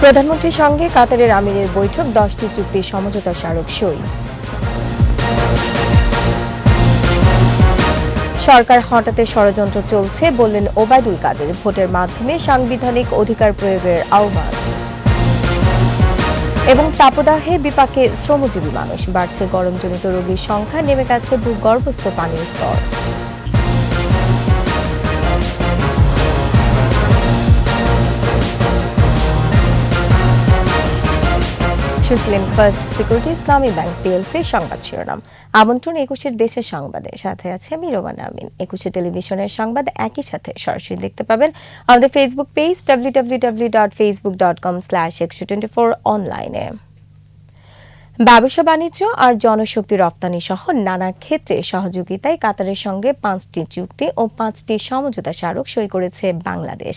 প্রধানমন্ত্রীর সঙ্গে কাতারের আমিরের বৈঠক, 10টি চুক্তি সমঝোতা স্মারক সই। সরকার হটাতে ষড়যন্ত্র চলছে বললেন ওবায়দুল কাদের, ভোটের মাধ্যমে সাংবিধানিক অধিকার প্রয়োগের আহ্বান। এবং তাপদাহে বিপাকে শ্রমজীবী মানুষ, বাড়ছে গরমজনিত রোগীর সংখ্যা, নেমে গেছে ভূগর্ভস্থ পানির স্তর। শুনছিলেন ফার্স্ট সিকিউরিটি ইসলামী ব্যাংক পিএলসি সংবাদ শিরোনাম। আমন্ত্রণ 21 দেশের সংবাদে, সাথে আছে আমি রোমানা আমিন। 21 টেলিভিশনের সংবাদ একই সাথে সরাসরি দেখতে পাবেন আমাদের ফেসবুক পেজ www.facebook.com/2124 অনলাইনে। ব্যবসা বাণিজ্য আর জনশক্তি রপ্তানি সহ নানা ক্ষেত্রে সহযোগিতায় কাতারের সঙ্গে 5টি চুক্তি ও 5টি সমঝোতা স্মারক সই করেছে বাংলাদেশ।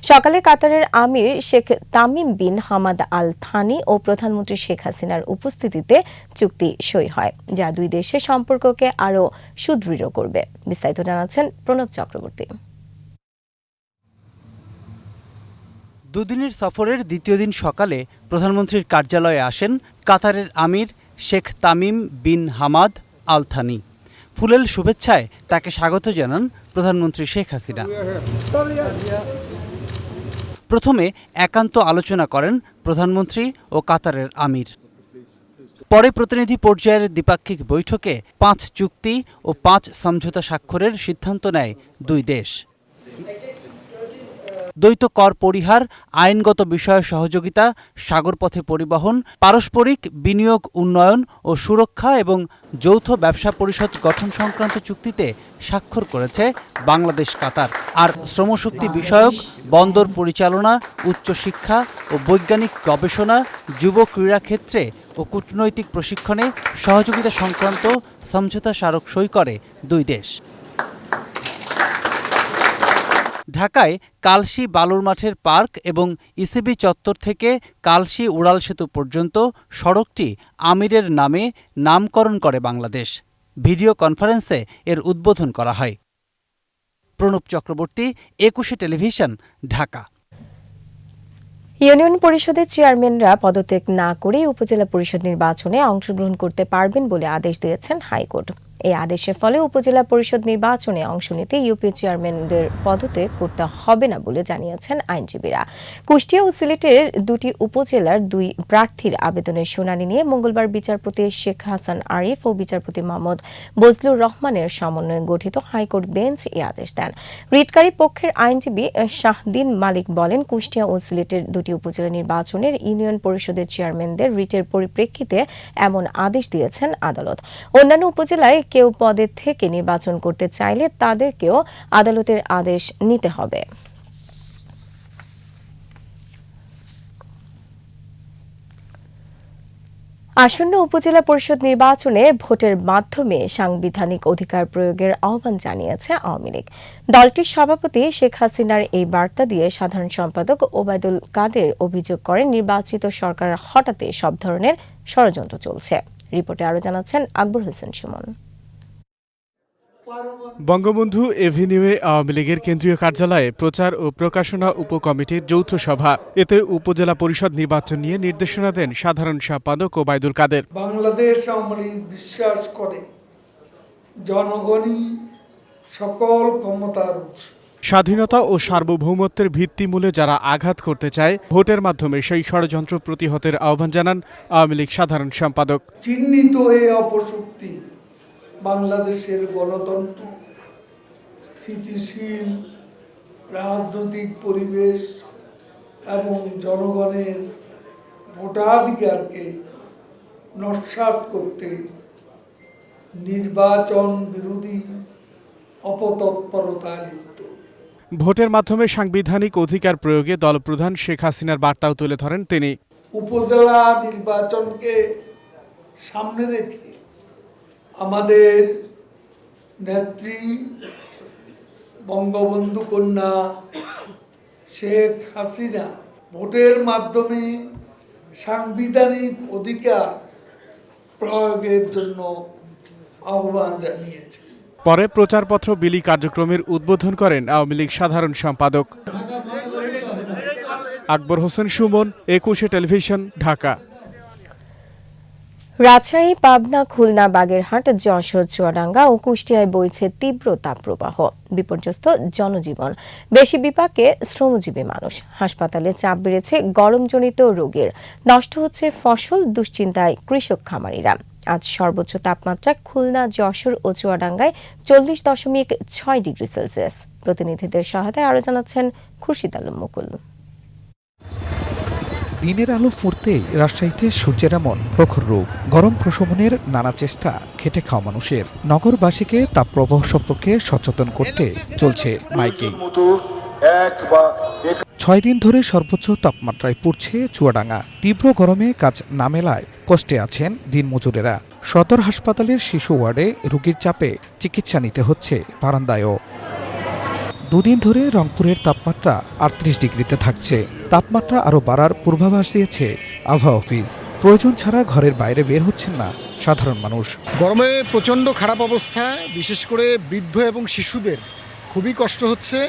সকালে কাতারের আমির Sheikh Tamim bin Hamad Al Thani ও প্রধানমন্ত্রী শেখ হাসিনার উপস্থিতিতে চুক্তি সই হয়, যা দুই দেশের সম্পর্ককে আরও সুদৃঢ় করবে। বিস্তারিত জানাচ্ছেন প্রণব চক্রবর্তী। দুদিনের সফরের দ্বিতীয় দিন সকালে প্রধানমন্ত্রীর কার্যালয়ে আসেন কাতারের আমির Sheikh Tamim bin Hamad Al Thani. ফুলেল শুভেচ্ছায় তাকে স্বাগত জানান প্রধানমন্ত্রী শেখ হাসিনা। প্রথমে একান্ত আলোচনা করেন প্রধানমন্ত্রী ও কাতারের আমির। পরে প্রতিনিধি পর্যায়ের দ্বিপাক্ষিক বৈঠকে 5 চুক্তি ও 5 সমঝোতা স্বাক্ষরের সিদ্ধান্ত নেয় দুই দেশ। দ্বৈত কর পরিহার, আইনগত বিষয়ে সহযোগিতা, সাগরপথে পরিবহন, পারস্পরিক বিনিয়োগ উন্নয়ন ও সুরক্ষা এবং যৌথ ব্যবসা পরিষদ গঠন সংক্রান্ত চুক্তিতে স্বাক্ষর করেছে বাংলাদেশ কাতার। আর শ্রমশক্তি বিষয়ক, বন্দর পরিচালনা, উচ্চশিক্ষা ও বৈজ্ঞানিক গবেষণা, যুব ক্রীড়া ক্ষেত্রে ও কূটনৈতিক প্রশিক্ষণে সহযোগিতা সংক্রান্ত সমঝোতা স্মারক সই করে দুই দেশ। ঢাকায় কালশী বালুর মাঠের পার্ক এবং ইসিবি চত্বর থেকে কালশী উড়াল সেতু পর্যন্ত সড়কটি আমিরের নামে নামকরণ করে বাংলাদেশ। ভিডিও কনফারেন্সে এর উদ্বোধন করা হয়। প্রণব চক্রবর্তী, 21 টেলিভিশন, ঢাকা। ইউনিয়ন পরিষদের চেয়ারম্যানরা পদত্যাগ না করে উপজেলা পরিষদ নির্বাচনে অংশগ্রহণ করতে পারবেন বলে আদেশ দিয়েছেন হাইকোর্ট। এই আদেশের ফলে উপজেলা পরিষদ নির্বাচনে অংশ নিতে ইউপি চেয়ারম্যানদের পদত্যাগ করতে হবে না বলে জানিয়েছেন আইনজীবীরা। কুষ্টিয়া ও সিলেটের 2টি উপজেলার 2 প্রার্থীর আবেদনের শুনানি নিয়ে মঙ্গলবার বিচারপতি শেখ হাসান আরিফ ও বিচারপতি মোহাম্মদ বজলুর রহমানের সমন্বয়ে গঠিত হাইকোর্ট বেঞ্চ এই আদেশ দেন। রিটকারী পক্ষের আইনজীবী শাহদিন মালিক বলেন, কুষ্টিয়া ও সিলেটের 2টি উপজেলা নির্বাচনের ইউনিয়ন পরিষদের চেয়ারম্যানদের রিটের পরিপ্রেক্ষিতে এমন আদেশ দিয়েছেন আদালত। অন্যান্য উপজেলায় কেউ পদে থেকে নির্বাচন করতে চাইলে তাদেরকেও আদালতের আদেশ নিতে হবে। আসন্ন উপজেলা পরিষদ নির্বাচনে ভোটের মাধ্যমে সাংবিধানিক অধিকার প্রয়োগের আহ্বান জানিয়েছে আওয়ামী লীগ। দলটির সভাপতি শেখ হাসিনার এই বার্তা দিয়ে সাধারণ সম্পাদক ওবায়দুল কাদের অভিযোগ করেন, নির্বাচিত সরকার হটাতে সব ধরনের ষড়যন্ত্র চলছে। রিপোর্টে আরও জানাচ্ছেন আকবর হোসেন সুমন। বঙ্গবন্ধু এভিনিউয়ে আওয়ামী লীগের কেন্দ্রীয় কার্যালয়ে প্রচার ও প্রকাশনা উপকমিটির যৌথ সভা। এতে উপজেলা পরিষদ নির্বাচন নিয়ে নির্দেশনা দেন সাধারণ সম্পাদক ওবায়দুল কাদের। বাংলাদেশ আওয়ামী লীগ বিশ্বাস করে জনগণই সকল ক্ষমতার উৎস। স্বাধীনতা ও সার্বভৌমত্বের ভিত্তিমূলে যারা আঘাত করতে চায়, ভোটের মাধ্যমে সেই ষড়যন্ত্র প্রতিহতের আহ্বান জানান আওয়ামী লীগ সাধারণ সম্পাদক। চিহ্নিত এই অপশক্তি বাংলাদেশের গণতন্ত্র, স্থিতিশীল রাজনৈতিক পরিবেশ এবং জনগণের ভোটাধিকারকে নস্যাৎ করতে নির্বাচন বিরোধী অপতৎপরতায় লিপ্ত। ভোটের মাধ্যমে সাংবিধানিক অধিকার প্রয়োগে দলপ্রধান শেখ হাসিনার বার্তাও তুলে ধরেন তিনি। উপজেলা নির্বাচনকে সামনে রেখে আমাদের নেত্রী বঙ্গবন্ধু কন্যা শেখ হাসিনা ভোটের মাধ্যমে সাংবিধানিক অধিকার প্রয়োগের জন্য আহ্বান জানিয়েছে। পরে প্রচারপত্র বিলি কার্যক্রমের উদ্বোধন করেন আওয়ামী লীগ সাধারণ সম্পাদক। আকবর হোসেন সুমন, 21 টেলিভিশন, ঢাকা। রাজশাহী, পাবনা, খুলনা, বাগেরহাট, যশোর, চুয়াডাঙ্গা ও কুষ্টিয়ায় বইছে তীব্র তাপপ্রবাহ। বিপর্যস্ত জনজীবন, বেশি বিপাকে শ্রমজীবী মানুষ। হাসপাতালে চাপ বেড়েছে গরমজনিত রোগের, নষ্ট হচ্ছে ফসল, দুশ্চিন্তায় কৃষক খামারিরা। আজ সর্বোচ্চ তাপমাত্রা খুলনা, যশোর ও চুয়াডাঙ্গায় 40.6 ডিগ্রি সেলসিয়াস। প্রতিনিধিদের সহায়তায় আরও জানাচ্ছেন খুরশিদ আলম মুকুল। দিনের আলো ফুটতেই রাজশাহীতে সূর্যের এমন প্রখর রূপ। গরম প্রশমনের নানা চেষ্টা খেটে খাওয়া মানুষের। নগরবাসীকে তাপপ্রবাহ সম্পর্কে সচেতন করতে চলছে মাইকিং। 6 দিন ধরে সর্বোচ্চ তাপমাত্রায় পড়ছে চুয়াডাঙ্গা। তীব্র গরমে কাজ না মেলায় কষ্টে আছেন দিনমজুরেরা। সদর হাসপাতালের শিশু ওয়ার্ডে রোগীর চাপে চিকিৎসা নিতে হচ্ছে বারান্দায়ও। 2 দিন ধরে রংপুরের তাপমাত্রা 38 ডিগ্রিতে থাকছে। তাপমাত্রা আরও বাড়ার পূর্বাভাস দিয়েছে আবহাওয়া অফিস। প্রয়োজন ছাড়া ঘরের বাইরে বের হচ্ছেন না সাধারণ মানুষ। গরমে প্রচণ্ড খারাপ অবস্থা, বিশেষ করে বৃদ্ধ এবং শিশুদের খুবই কষ্ট হচ্ছে।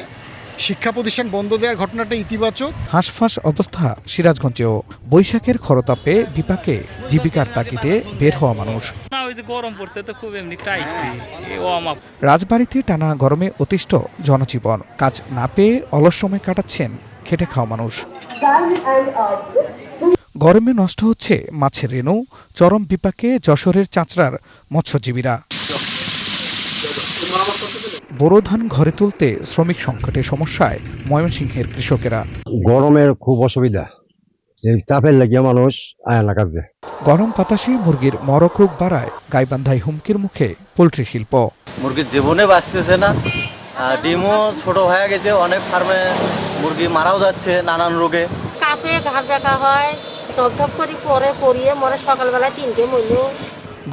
শিক্ষা প্রতিষ্ঠান বন্ধ দেওয়ার ঘটনাটা ইতিবাচক। হাঁসফাঁস অবস্থা সিরাজগঞ্জেও। বৈশাখের খরতাপে বিপাকে জীবিকার তাগিদে বের হওয়া মানুষ। রাজবাড়ীতে টানা গরমে অতিষ্ঠ জনজীবন। কাজ না পেয়ে অলস সময় কাটাচ্ছেন খেটে খাওয়া মানুষ। গরমে নষ্ট হচ্ছে মাছের রেণু। চরম বিপাকে যশোরের চাঁচড়ার মৎস্যজীবীরা। বোরো ধান ঘরে তুলতে শ্রমিক সংকটের সমস্যায় ময়মনসিংহের কৃষকেরা। গরমের খুব অসুবিধা, এই চাপের লাগিয়ে মানুষ আয় না কাজে। গরম বাতাসে মুরগির মরক রোগ বাড়ায় গাইবান্ধায় হুমকির মুখে পোলট্রি শিল্প। মুরগির জীবনে বাঁচতেছে না, ডিমও ছোট হয়ে গেছে। অনেক ফার্মে মুরগি মারাও যাচ্ছে নানান রোগে। কাপে ঘাট দেখা হয়, ধপধপ করে পরে পরিয়ে মরে সকালবেলা 3টে মইল।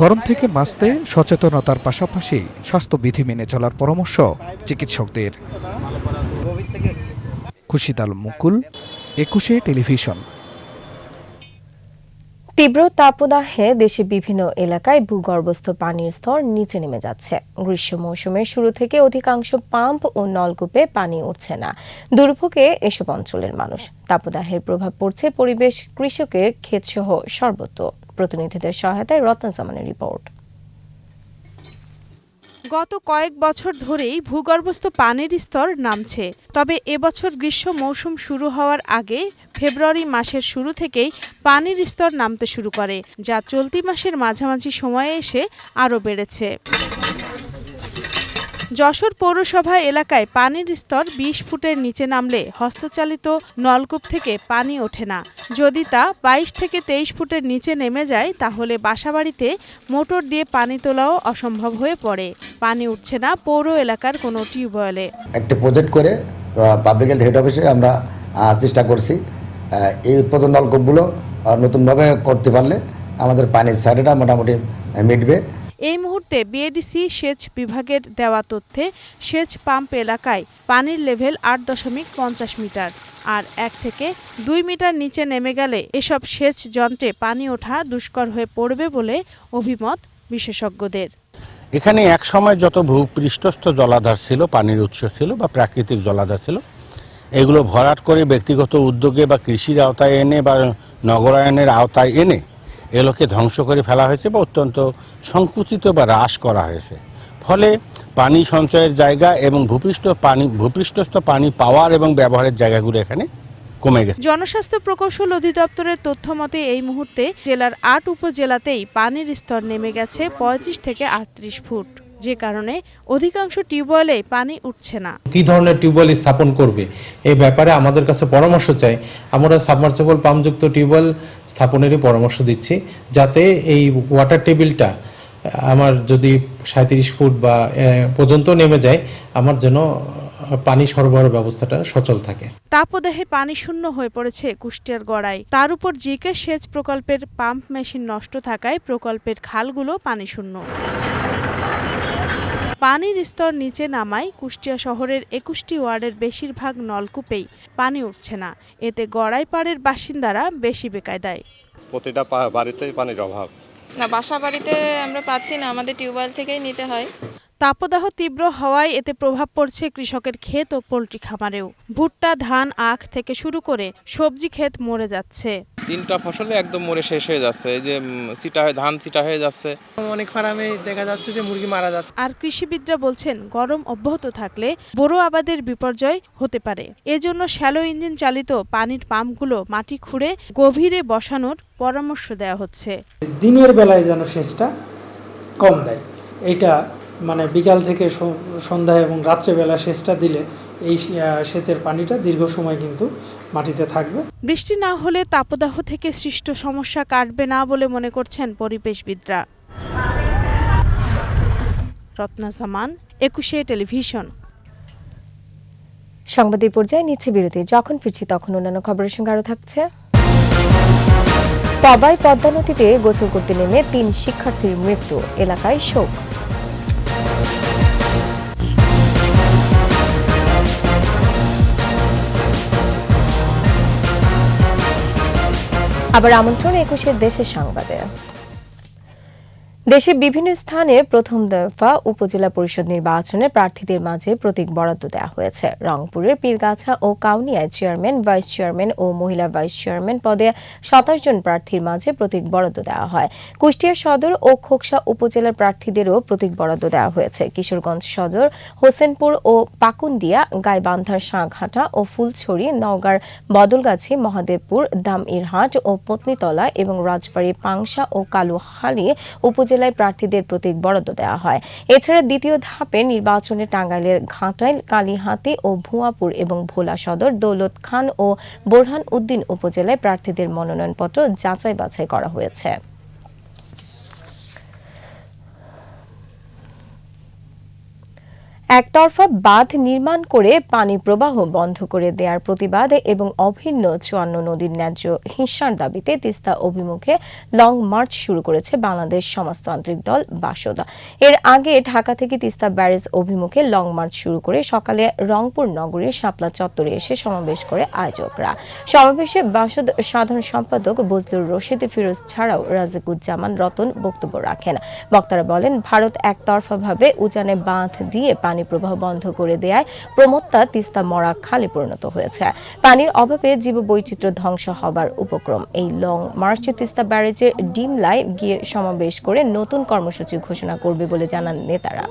গরম থেকে বাঁচতে সচেতনতার পাশাপাশি স্বাস্থ্যবিধি মেনে চলার পরামর্শ চিকিৎসকদের। খুরশিদ আলম মুকুল, 21 টেলিভিশন। তীব্র তাপদাহে দেশে বিভিন্ন এলাকায় ভূগর্ভস্থ পানির স্তর নিচে নেমে যাচ্ছে। গ্রীষ্ম মৌসুমের শুরু থেকে অধিকাংশ পাম্প ও নলকূপে পানি উঠছে না। দুর্ভোগে এসব অঞ্চলের মানুষ। তাপদাহের প্রভাব পড়ছে পরিবেশ, কৃষকের ক্ষেতসহ সর্বত্র। প্রতিনিধিদের সহায়তায় রত্না জামানের রিপোর্ট। গত কয়েক বছর ধরেই ভূগর্ভস্থ পানির স্তর নামছে। তবে এবছর গ্রীষ্ম মৌসুম শুরু হওয়ার আগে ফেব্রুয়ারি মাসের শুরু থেকেই পানির স্তর নামতে শুরু করে, যা চলতি মাসের মাঝামাঝি সময়ে এসে আরও বেড়েছে। যশোর পৌরসভা এলাকায় পানির স্তর 20 ফুটের নিচে নামলে হস্তচালিত নলকূপ থেকে পানি ওঠে না। যদি তা 22 থেকে 23 ফুটের নিচে নেমে যায় তাহলে বাসাবাড়িতে মোটর দিয়ে পানি তোলাও অসম্ভব হয়ে পড়ে। পানি উঠছে না পৌর এলাকার কোনো টিউবওয়েলে। একটা প্রজেক্ট করে পাবলিক হেলথ হেড অফিসে আমরা চেষ্টা করছি এই উৎপাদন নলকূপগুলো নতুনভাবে করতে পারলে আমাদের পানির সাইডটা মোটামুটি মিটবে। এই মুহূর্তে বিএডিসি সেচ বিভাগের দেওয়া তথ্যে সেচ পাম্প এলাকায় পানির লেভেল 8.50 মিটার, আর 1 থেকে 2 মিটার নিচে নেমে গেলে এসব সেচ যন্ত্রে পানি ওঠা দুষ্কর হয়ে পড়বে বলে অভিমত বিশেষজ্ঞদের। এখানে এক সময় যত ভূপৃষ্ঠস্থ জলাধার ছিল, পানির উৎস ছিল বা প্রাকৃতিক জলাধার ছিল, এগুলো ভরাট করে ব্যক্তিগত উদ্যোগে বা কৃষির আওতায় এনে বা নগরায়নের আওতায় এনে এগুলোকে ধ্বংস করে ফেলা হয়েছে বা অত্যন্ত সংকুচিত বা হ্রাস করা হয়েছে। ফলে পানি সঞ্চয়ের জায়গা এবং ভূপৃষ্ঠস্থ পানি পাওয়ার এবং ব্যবহারের জায়গাগুলো এখানে কমে গেছে। জনস্বাস্থ্য প্রকৌশল অধিদপ্তরের তথ্য মতে এই মুহূর্তে জেলার 8 উপজেলাতেই পানির স্তর নেমে গেছে 35 থেকে 38 ফুট, যে কারণে অধিকাংশ টিউবওয়েলে পানি উঠছে না। কি ধরনের টিউবওয়েল স্থাপন করবে এই ব্যাপারে আমাদের কাছে পরামর্শ চাই। আমরা সাবমার্সিবল পাম্পযুক্ত টিউবওয়েল স্থাপনেরই পরামর্শ দিচ্ছি, যাতে এই ওয়াটার টেবিলটা আমার যদি 37 ফুট বা পর্যন্ত নেমে যায়, আমার যেন পানি সরবরাহ ব্যবস্থাটা সচল থাকে। তাপদাহে পানি শূন্য হয়ে পড়েছে কুষ্টিয়ার গড়াই। তার উপর জিকে সেচ প্রকল্পের পাম্প মেশিন নষ্ট থাকায় প্রকল্পের খালগুলো পানি শূন্য। পানির স্তর নিচে নামায় কুষ্টিয়া শহরের 21টি ওয়ার্ডের বেশিরভাগ নলকূপেই পানি উঠছে না। এতে গড়াইপাড়ের বাসিন্দারা বেশি বেকায়দায়। প্রতিটা বাড়িতেই পানির অভাব। না, বাসা বাড়িতে আমরা পাচ্ছি না, আমাদের টিউবওয়েল থেকেই নিতে হয়। তাপদাহ তীব্র হওয়ায় এতে প্রভাব পড়ছে কৃষকের ক্ষেত ও পোল্ট্রি খামারেও। ভুট্টা, ধান, আখ থেকে শুরু করে সবজি ক্ষেত মরে যাচ্ছে। 3টা ফসলে একদম মরে শেষ হয়ে যাচ্ছে। এই যে ধান চিটা হয়ে যাচ্ছে। অনেক ফার্মে দেখা যাচ্ছে যে মুরগি মারা যাচ্ছে। আর কৃষিবিদরা বলছেন গরম অব্যাহত থাকলে বোরো আবাদের বিপর্যয় হতে পারে। এজন্য শ্যালো ইঞ্জিন চালিত পানির পাম্পগুলো মাটি খুঁড়ে গভীরে বসানোর পরামর্শ দেওয়া হচ্ছে। দিনের বেলায় যেন সেচটা কম দেয়, এইটা মানে বিকাল থেকে সন্ধ্যা এবং রাত্রেবেলা সেচটা দিলে এই সেচের পানিটা দীর্ঘ সময় কিন্তু মাটিতে থাকবে। বৃষ্টি না হলে তাপদাহ থেকে সৃষ্ট সমস্যা কাটবে না বলে মনে করছেন পরিবেশবিদরা। রত্না জামান, 21 টেলিভিশন। সংবাদের পর্যায়ে নিচ্ছে বিরতি। যখন ফিরছি তখন অন্যান্য খবরের সঙ্গে আরো থাকছে। পবাই পদ্মা নদীতে গোসল করতে নেমে 3 শিক্ষার্থীর মৃত্যু, এলাকায় শোক। আবার আমন্ত্রণ 21 দেশের সংবাদে। দেশের বিভিন্ন স্থানে প্রথম দফা উপজেলা পরিষদ নির্বাচনে প্রার্থীদের মাঝে প্রতীক বরাদ্দ দেওয়া হয়েছে। রংপুরের পীরগাছা ও কাউনিয়ায় চেয়ারম্যান, ভাইস চেয়ারম্যান ও মহিলা ভাইস চেয়ারম্যান পদে 27 জন প্রার্থীর মাঝে প্রতীক বরাদ্দ দেওয়া হয়। কুষ্টিয়া সদর ও খোকসা উপজেলার প্রার্থীদেরও প্রতীক বরাদ্দ দেওয়া হয়েছে। কিশোরগঞ্জ সদর, হোসেনপুর ও পাকুন্দিয়া, গাইবান্ধার সাঁঘাটা ও ফুলছড়ি, নওগাঁর বদলগাছি, মহাদেবপুর, দামইরহাট ও পত্নীতলা এবং রাজবাড়ী, পাংশা ও কালুখালী উপজেলায় প্রার্থীদের প্রতীক বরাদ্দ দেওয়া হয়। এছাড়া দ্বিতীয় ধাপে নির্বাচনে টাঙ্গাইলের ঘাটাইল, কালীহাতি ও ভুয়াপুর এবং ভোলা সদর, দৌলত খান ও বোরহান উদ্দিন উপজেলায় প্রার্থীদের মনোনয়নপত্র যাচাই বাছাই করা হয়েছে। একতরফা বাঁধ নির্মাণ করে পানি প্রবাহ বন্ধ করে দেওয়ার প্রতিবাদে এবং অভিন্ন 54 নদীর ন্যায্য হিস্যার দাবিতে তিস্তা অভিমুখে লং মার্চ শুরু করেছে বাংলাদেশ সমাজতান্ত্রিক দল বাসদ। এর আগে ঢাকা থেকে তিস্তা ব্যারেজ অভিমুখে লং মার্চ শুরু করে সকালে রংপুর নগরীর শাপলা চত্বরে এসে সমাবেশ করে আয়োজকরা। সমাবেশে বাসদ সাধারণ সম্পাদক বজলুর রশিদ ফিরোজ ছাড়াও রাজিকুজ্জামান রতন বক্তব্য রাখেন। বক্তারা বলেন, ভারত একতরফাভাবে উজানে বাঁধ দিয়ে পানি প্রবাহ বন্ধ করে দেয়ায় প্রমত্তা তিস্তা মরা খালে পরিণত হয়েছে। পানির অভাবে জীববৈচিত্র্য ধ্বংস হবার উপক্রম। এই লং মার্চে তিস্তা ব্যারেজের ডিমলায় গিয়ে সমাবেশ করে নতুন কর্মসূচি ঘোষণা করবে বলে জানান নেতারা।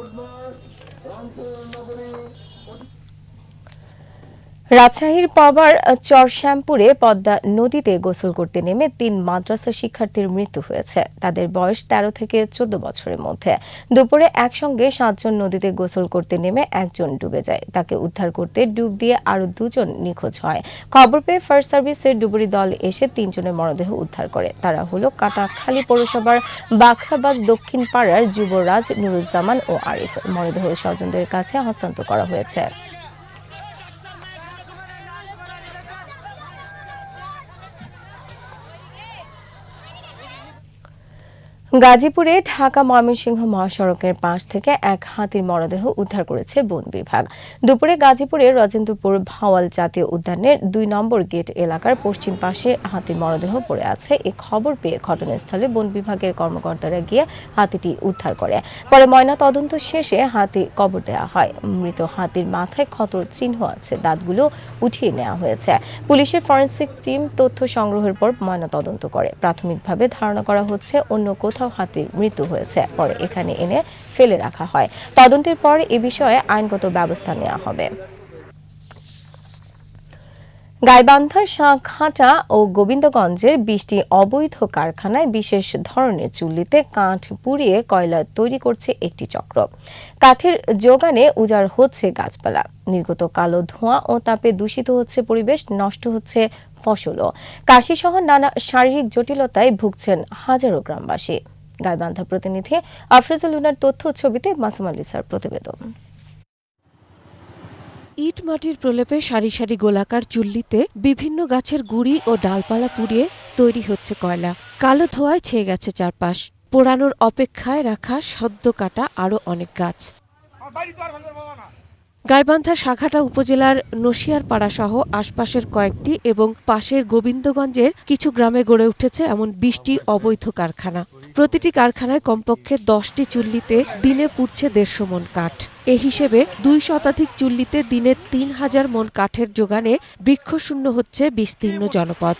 রাজশাহীর পাবার চরশ্যামপুরে পদ্মা নদীতে গোসল করতে নেমে 3 মাদ্রাসা শিক্ষার্থীর মৃত্যু হয়েছে। তাদের বয়স 13 থেকে 14 বছরের মধ্যে। দুপুরে একসঙ্গে 7 জন নদীতে গোসল করতে নেমে একজন ডুবে যায়। তাকে উদ্ধার করতে ডুব দিয়ে আরো 2 জন নিখোঁজ হয়। খবর পেয়ে ফায়ার সার্ভিসের ডুবুরি দল এসে 3 জনের মরদেহ উদ্ধার করে। তারা হলো কাটাখালী পৌরসভার বাখরাবাজ দক্ষিণ পাড়ার যুবরাজ নুরুজ্জামান ও আরিফ। মরদেহ স্বজনদের কাছে হস্তান্তর করা হয়েছে। গাজীপুরে ঢাকা ময়মনসিংহ মহাসড়কের পাশ থেকে এক হাতির মরদেহ উদ্ধার করেছে বন বিভাগ। দুপুরে গাজীপুরের রজেন্দ্রপুর ভাওয়াল জাতীয় উদ্যানের 2 নম্বর গেট এলাকার পশ্চিম পাশে হাতির মরদেহ পড়ে আছে। এই খবর পেয়ে ঘটনাস্থলে বন বিভাগের কর্মকর্তারা গিয়ে হাতিটি উদ্ধার করে। পরে ময়না তদন্ত শেষে হাতি কবর দেওয়া হয়। মৃত হাতির মাথায় ক্ষত চিহ্ন আছে, দাঁতগুলো উঠিয়ে নেওয়া হয়েছে। পুলিশের ফরেনসিক টিম তথ্য সংগ্রহের পর ময়না তদন্ত করে। প্রাথমিকভাবে ধারণা করা হচ্ছে অন্য কোথাও হাতির মৃত্যু হয়েছে, পরে এখানে এনে ফেলে রাখা হয়। তদন্তের পর এ বিষয়ে আইনগত ব্যবস্থা নেওয়া হবে। গাইবান্ধার সাঁঘাটা ও গোবিন্দগঞ্জের 20টি অবৈধ কারখানায় বিশেষ ধরনের চুল্লিতে কাঠ পুড়িয়ে কয়লা তৈরি করছে একটি চক্র। কাঠের যোগানে উজাড় হচ্ছে গাছপালা, নির্গত কালো ধোঁয়া ও তাপে দূষিত হচ্ছে পরিবেশ, নষ্ট হচ্ছে ফসলও। কাশিসহ নানা শারীরিক জটিলতায় ভুগছেন হাজারো গ্রামবাসী। গাইবান্ধা প্রতিনিধি আফরোজা লুনার তথ্য, ছবিতে মাসুম আলিসার প্রতিবেদন। ইট মাটির প্রলেপে সারি সারি গোলাকার চুল্লিতে বিভিন্ন গাছের গুঁড়ি ও ডালপালা পুড়িয়ে তৈরি হচ্ছে কয়লা। কালো ধোঁয়ায় ছেয়ে গেছে চারপাশ। পোড়ানোর অপেক্ষায় রাখা সদ্য কাটা আরও অনেক গাছ। গাইবান্ধা সাঁঘাটা উপজেলার নশিয়ারপাড়া সহ আশপাশের কয়েকটি এবং পাশের গোবিন্দগঞ্জের কিছু গ্রামে গড়ে উঠেছে এমন 20টি অবৈধ কারখানা। প্রতিটি কারখানায় কমপক্ষে 10টি চুল্লিতে দিনে পুড়ছে 150 মন কাঠ। এ হিসেবে 2 শতাধিক চুল্লিতে দিনে 3000 মন কাঠের যোগানে বৃক্ষশূন্য হচ্ছে বিস্তীর্ণ জনপদ।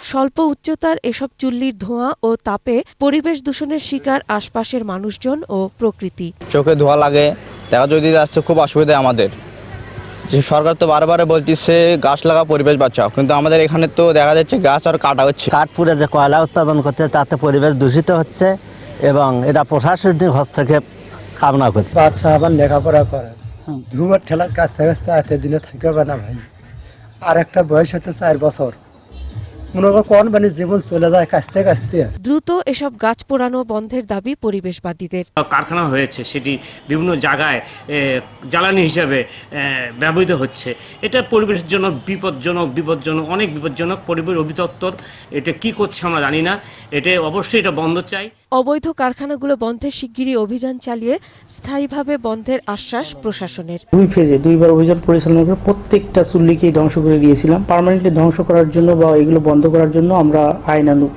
স্বল্প উচ্চতার এসব চুল্লির ধোঁয়া ও তাপে পরিবেশ দূষণের শিকার আশপাশের মানুষজন ও প্রকৃতি। চোখে ধোঁয়া লাগে, দেখা যদি আসছে খুব অসুবিধা আমাদের। যে সরকার তো বারবার বলতেছে গাছ লাগা পরিবেশ বাঁচাও, কিন্তু আমাদের এখানে তো দেখা যাচ্ছে গাছ আর কাটা হচ্ছে। কাঠ পুড়ে যে কয়লা উৎপাদন করছে তাতে পরিবেশ দূষিত হচ্ছে এবং এটা প্রশাসনিক হস্তক্ষেপ কামনা করছে। বাচ্চা আবার লেখাপড়া করে, ধুমার ঠেলার কাছতে কাছতে এত দিনে থাকতে হবে না ভাই। আর একটা বয়স হচ্ছে 4 বছর, মনে করো কোন মানে জীবন চলে যায় কাছতে কাছতে। দ্রুত এসব গাছ পোড়ানো বন্ধের দাবি পরিবেশবাদীদের। কারখানা হয়েছে, সেটি বিভিন্ন জায়গায় জ্বালানি হিসেবে ব্যবহৃত হচ্ছে। এটা পরিবেশের জন্য বিপজ্জনক, অনেক বিপজ্জনক। পরিবেশ অধিদপ্তর এটা কি করছে আমরা জানি না, এটা অবশ্যই এটা বন্ধ চাই। অবৈধ কারখানাগুলো বন্ধে শিগগিরই অভিযান চালিয়ে স্থায়ীভাবে বন্ধের আশ্বাস প্রশাসনের। 2 ফেজে 2বার অভিযান পরিচালনা করে প্রত্যেকটা চুল্লিকেই ধ্বংস করে দিয়েছিলাম। পার্মানেন্টলি ধ্বংস করার জন্য বা এগুলো বন্ধ করার জন্য আমরা আইনানুগ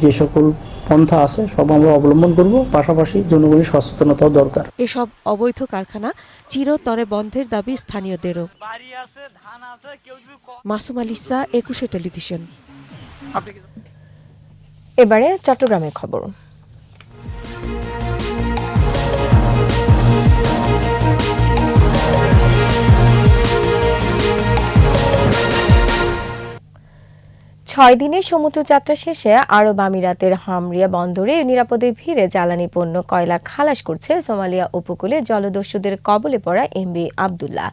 যে সকল পন্থা আছে সব আমরা অবলম্বন করব, পাশাপাশি জনগণের সচেতনতাও দরকার। এসব অবৈধ কারখানা চিরতরে বন্ধের দাবি স্থানীয়দেরও। মাসুম আলিসা, 21 টেলিভিশন। এবারে চট্টগ্রামের খবর। ছয় দিনের সমুদ্রযাত্রা শেষে আরব আমিরাতের হামরিয়া বন্দরে নিরাপদে ভিড়ে জ্বালানি পণ্য কয়লা খালাস করছে সোমালিয়া উপকূলে জলদস্যুদের কবলে পড়া এমভি আবদুল্লাহ।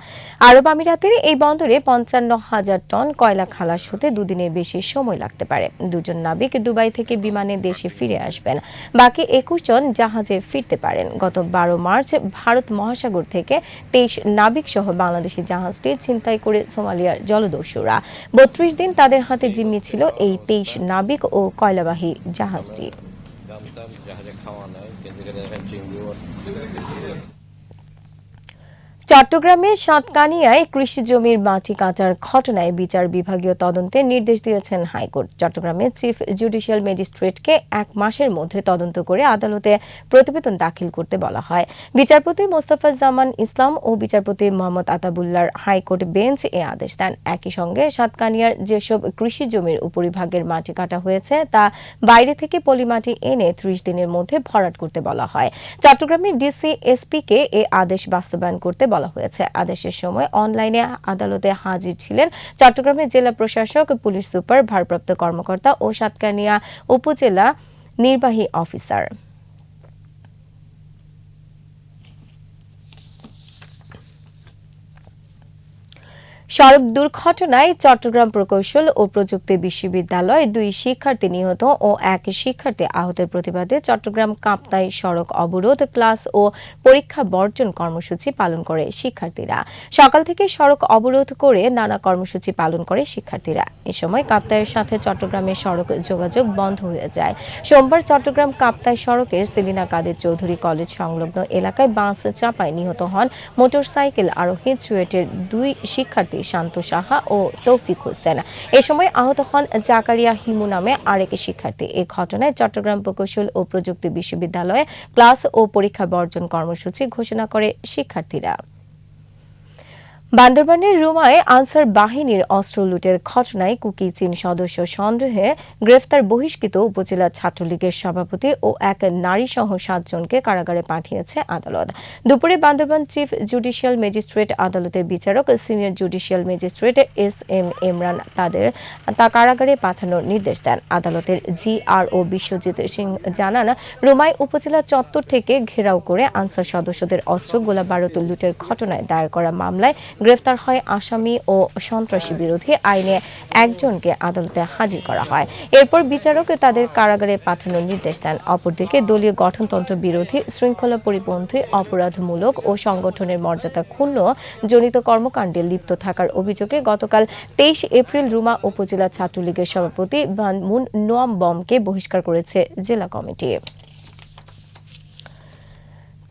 আরব আমিরাতের এই বন্দরে 55,000 টন কয়লা খালাস হতে 2 দিনের বেশি সময় লাগতে পারে। 2 জন নাবিক দুবাই থেকে বিমানে দেশে ফিরে আসবেন, বাকি 21 জন জাহাজে ফিরতে পারেন। গত 12 মার্চ ভারত মহাসাগর থেকে 23 নাবিক সহ বাংলাদেশি জাহাজটি ছিনতাই করে সোমালিয়ার জলদস্যুরা। 32 দিন তাদের হাতে জিম্মি ছিল এই 23 নাবিক ও কয়লাবাহী জাহাজটি। চট্টগ্রামের সাতকানিয়ায় কৃষি জমির মাটি কাটার ঘটনায় বিচার বিভাগীয় তদন্তের নির্দেশ দিয়েছেন হাইকোর্ট। চট্টগ্রামের চিফ জুডিশিয়াল ম্যাজিস্ট্রেটকে 1 মাসের মধ্যে তদন্ত করে আদালতে প্রতিবেদন দাখিল করতে বলা হয়। বিচারপতি মোস্তফা জামান ইসলাম ও বিচারপতি মোহাম্মদ আতাবুল্লাহর হাইকোর্ট বেঞ্চ এ আদেশ দেন। একই সঙ্গে সাতকানিয়ার যেসব কৃষি জমির উপরিভাগের মাটি কাটা হয়েছে তা বাইরে থেকে পলিমাটি এনে 30 দিনের মধ্যে ভরাট করতে বলা হয়। চট্টগ্রামের ডিসি এসপিকে এ আদেশ বাস্তবায়ন করতে বলা হয়েছে। আদেশের সময় অনলাইনে আদালতে হাজির ছিলেন চট্টগ্রামের জেলা প্রশাসক, পুলিশ সুপার, ভারপ্রাপ্ত কর্মকর্তা ও সাতকানিয়া উপজেলা নির্বাহী অফিসার। সড়ক দুর্ঘটনায় চট্টগ্রাম প্রকৌশল ও প্রযুক্তি বিশ্ববিদ্যালয় 2 শিক্ষার্থী নিহত ও 1 শিক্ষার্থী আহতের প্রতিবাদে চট্টগ্রাম কাপ্তাই সড়ক অবরোধ, ক্লাস ও পরীক্ষা বর্জন কর্মসূচি পালন করে শিক্ষার্থীরা। সকাল থেকে সড়ক অবরোধ করে নানা কর্মসূচি পালন করে শিক্ষার্থীরা। এ সময় কাপ্তাইয়ের সাথে চট্টগ্রামের সড়ক যোগাযোগ বন্ধ হয়ে যায়। সোমবার চট্টগ্রাম কাপ্তাই সড়কের সেলিনা কাদের চৌধুরী কলেজ সংলগ্ন এলাকায় বাস চাপায় নিহত হন মোটরসাইকেল আরোহী চুয়েটের 2 শিক্ষার্থী শান্ত সাহা ও তৌফিক হোসেন। এ সময় আহত হন জাকারিয়া হিমু নামে আরেক শিক্ষার্থী। এই ঘটনায় চট্টগ্রাম প্রকৌশল ও প্রযুক্তি বিশ্ববিদ্যালয়ে ক্লাস ও পরীক্ষা বর্জন কর্মসূচি ঘোষণা করে শিক্ষার্থীরা। বান্দরবানের রুমায় আনসার বাহিনীর অস্ত্র লুটের ঘটনায় কুকি চীন সদস্য সন্দেহে গ্রেফতার বহিষ্কৃত উপজেলা ছাত্রলীগের সভাপতি ও 1 নারী সহ 7 জনকে কারাগারে পাঠিয়েছে আদালত। দুপুরে বান্দরবান চিফ জুডিশিয়াল ম্যাজিস্ট্রেট আদালতের বিচারক senior judicial magistrate SM Imran তাদের কারাগারে পাঠানোর নির্দেশ দেন। আদালতের GRO বিশ্বজিৎ সিং জানান, রুমায় উপজেলা চত্বর থেকে ঘেরাও করে আনসার সদস্যদের অস্ত্র গোলা বারুদ লুটের ঘটনায় দায়ের করা মামলায় গ্রেফতার হয় আসামি ও সন্ত্রাসী বিরোধী আইনে 1 জনকে আদালতে হাজির করা হয়। এরপর বিচারক তাদের কারাগারে পাঠানোর নির্দেশ দেন। অপরদিকে দলীয় গঠনতন্ত্র বিরোধী, শৃঙ্খলা পরিপন্থী, অপরাধমূলক ও সংগঠনের মর্যাদা ক্ষুণ্ণ জনিত কর্মকাণ্ডে লিপ্ত থাকার অভিযোগে গতকাল 23 এপ্রিল রুমা উপজেলা ছাত্রলীগের সভাপতি বানমুন নোয়াম বমকে বহিষ্কার করেছে জেলা কমিটি।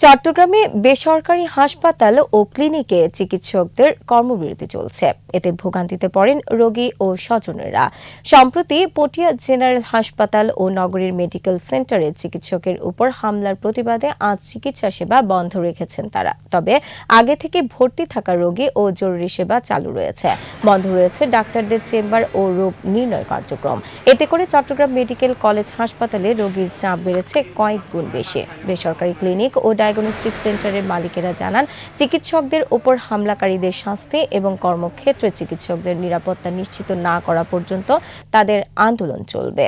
চট্টগ্রামে বেসরকারি হাসপাতাল ও ক্লিনিকে চিকিৎসকদের কর্মবিরতি চলছে। এতে ভোগান্তিতে পড়েন রোগী ও স্বজনেরা। সম্প্রতি পটিয়া জেনারেল হাসপাতাল ও নগরীর মেডিকেল সেন্টারে চিকিৎসকের উপর হামলার প্রতিবাদে আজ চিকিৎসা সেবা বন্ধ রেখেছেন তারা। তবে আগে থেকে ভর্তি থাকা রোগী ও জরুরি সেবা চালু রয়েছে। বন্ধ রয়েছে ডাক্তারদের চেম্বার ও রোগ নির্ণয় কার্যক্রম। এতে করে চট্টগ্রাম মেডিকেল কলেজ হাসপাতালে রোগীর চাপ বেড়েছে কয়েক গুণ বেশি। বেসরকারি ক্লিনিক ও ডায়াগনস্টিক সেন্টারের মালিকেরা জানান, চিকিৎসকদের উপর হামলাকারীদের শাস্তি এবং কর্মক্ষেত্রে চিকিৎসকদের নিরাপত্তা নিশ্চিত না করা পর্যন্ত তাদের আন্দোলন চলবে।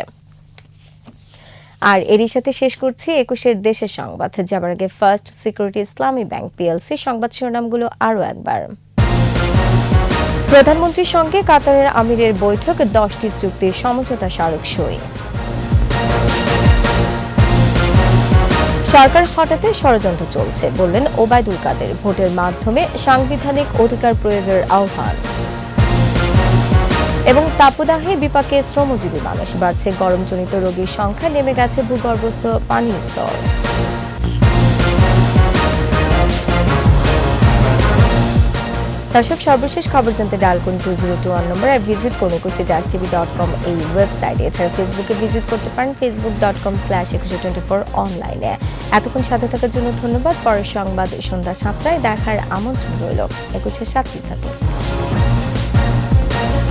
আর এরই সাথে শেষ করছি 21-এর দেশের সংবাদ। যাবার আগে ফার্স্ট সিকিউরিটি ইসলামী ব্যাংক পিএলসি সংবাদ শিরোনামগুলো আরও একবার। প্রধানমন্ত্রীর সঙ্গে কাতারের আমিরের বৈঠক, 10টি চুক্তির সমঝোতা স্মারক সই। সরকার হটাতে ষড়যন্ত্র চলছে বললেন ওবায়দুল কাদের। ভোটের মাধ্যমে সাংবিধানিক অধিকার প্রয়োগের আহ্বান। এবং তাপদাহে বিপাকে শ্রমজীবী মানুষ, বাড়ছে গরমজনিত রোগীর সংখ্যা, নেমে গেছে ভূগর্ভস্থ পানির স্তর। দর্শক, সর্বশেষ খবর জানতে ডায়াল করুন 2021 নম্বর আর ভিজিট করুন 21tv.com এই ওয়েবসাইটে। এছাড়া ফেসবুকে ভিজিট করতে পারেন facebook.com/2124 অনলাইনে। এতক্ষণ সাথে থাকার জন্য ধন্যবাদ। পরের সংবাদ সন্ধ্যা 7টায় দেখার আমন্ত্রণ রইল। 21-এর সাথেই থাকুন।